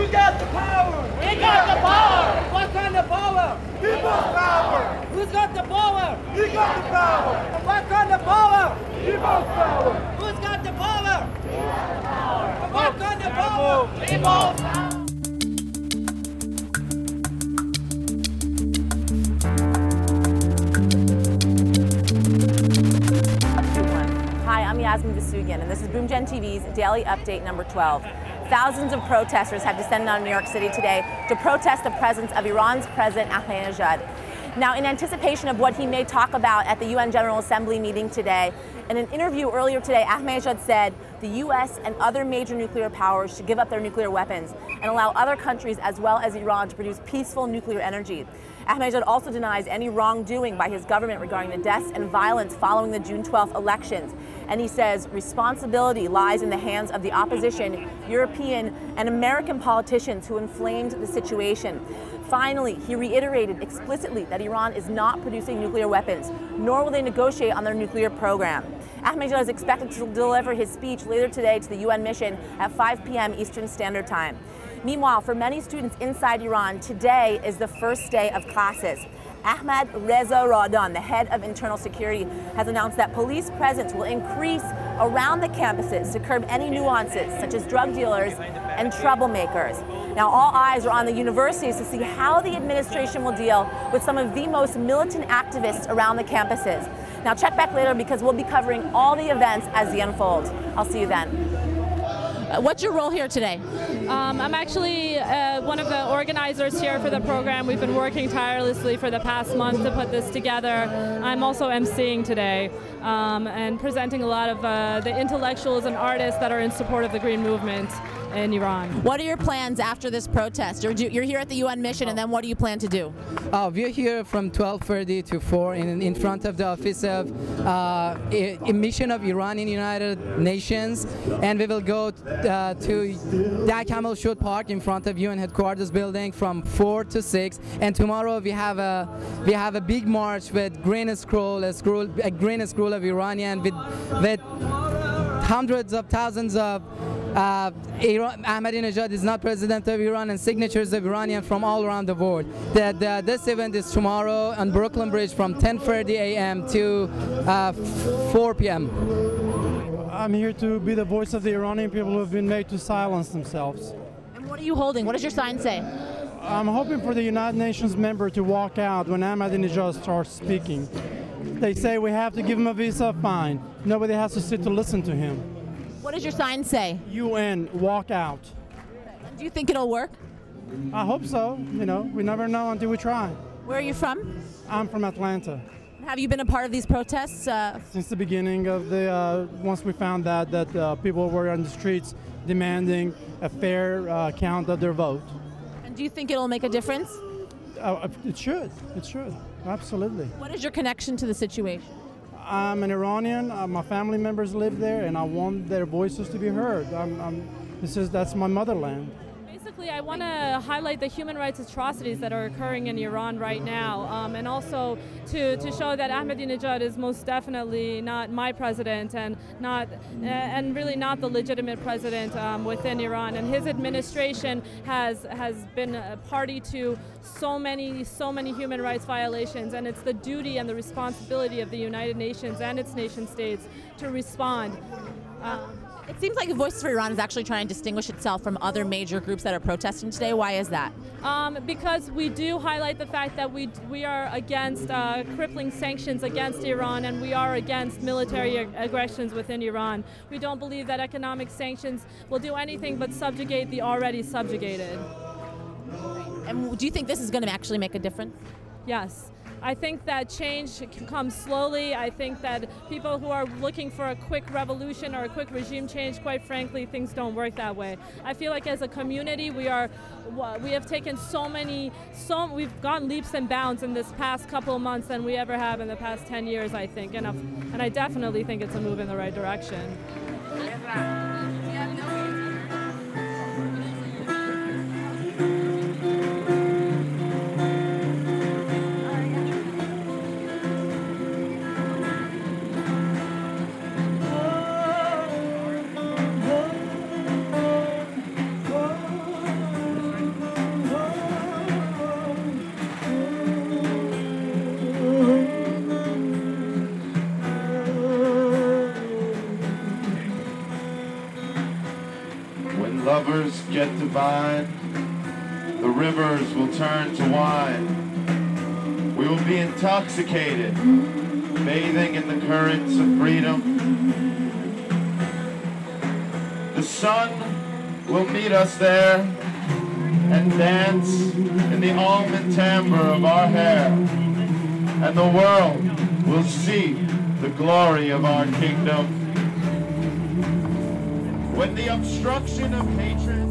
Who got the power? We got the power! What kind of power? People's power! Who's got the power? We got the power! And what kind of power? People's power! Who's got the power? And what kind of power? People's power! Hi, I'm Yasmin Vasugian, and this is BoomGenTV's Daily Update number 12. Thousands of protesters have descended on New York City today to protest the presence of Iran's President Ahmadinejad. Now, in anticipation of what he may talk about at the UN General Assembly meeting today, in an interview earlier today, Ahmadinejad said the U.S. and other major nuclear powers should give up their nuclear weapons and allow other countries, as well as Iran, to produce peaceful nuclear energy. Ahmadinejad also denies any wrongdoing by his government regarding the deaths and violence following the June 12th elections. And he says responsibility lies in the hands of the opposition, European and American politicians who inflamed the situation. Finally, he reiterated explicitly that Iran is not producing nuclear weapons, nor will they negotiate on their nuclear program. Ahmadinejad is expected to deliver his speech later today to the UN mission at 5 p.m. Eastern Standard Time. Meanwhile, for many students inside Iran, today is the first day of classes. Ahmad Reza Radan, the head of internal security, has announced that police presence will increase around the campuses to curb any nuances, such as drug dealers and troublemakers. Now, all eyes are on the universities to see how the administration will deal with some of the most militant activists around the campuses. Now, check back later because we'll be covering all the events as they unfold. I'll see you then. What's your role here today? I'm actually one of the organizers here for the program. We've been working tirelessly for the past month to put this together. I'm also emceeing today and presenting a lot of the intellectuals and artists that are in support of the Green Movement in Iran. What are your plans after this protest? You're here at the UN mission, and then what do you plan to do? We're here from 12:30 to 4 in front of the office of mission of Iran in United Nations, and we will go to Dag Hammarskjöld Park in front of UN headquarters building from 4 to 6. And tomorrow we have a big march with green scroll, a green scroll of Iranian with hundreds of thousands of Ahmadinejad is not president of Iran, and signatures of Iranian from all around the world. This event is tomorrow on Brooklyn Bridge from 10:30 a.m. to 4 p.m. I'm here to be the voice of the Iranian people who have been made to silence themselves. And what are you holding? What does your sign say? I'm hoping for the United Nations member to walk out when Ahmadinejad starts speaking. They say we have to give him a visa, fine. Nobody has to sit to listen to him. What does your sign say? UN, walk out. Do you think it'll work? I hope so. You know, we never know until we try. Where are you from? I'm from Atlanta. Have you been a part of these protests? Since the beginning of the, once we found that people were on the streets demanding a fair count of their vote. And do you think it'll make a difference? It should. It should. Absolutely. What is your connection to the situation? I'm an Iranian. My family members live there, and I want their voices to be heard. That's my motherland. Basically, I want to highlight the human rights atrocities that are occurring in Iran right now, and also to show that Ahmadinejad is most definitely not my president and really not the legitimate president within Iran. And his administration has been a party to so many human rights violations, and it's the duty and the responsibility of the United Nations and its nation states to respond. It seems like the Voices for Iran is actually trying to distinguish itself from other major groups that are protesting today. Why is that? Because we do highlight the fact that we are against crippling sanctions against Iran, and we are against military aggressions within Iran. We don't believe that economic sanctions will do anything but subjugate the already subjugated. And do you think this is going to actually make a difference? Yes. I think that change can come slowly. I think that people who are looking for a quick revolution or a quick regime change, quite frankly, things don't work that way. I feel like as a community, we have taken we've gone leaps and bounds in this past couple of months than we ever have in the past 10 years, I think. And I definitely think it's a move in the right direction. When lovers get divided, the rivers will turn to wine. We will be intoxicated, bathing in the currents of freedom. The sun will meet us there and dance in the almond timbre of our hair, and the world will see the glory of our kingdom. When the obstruction of hatred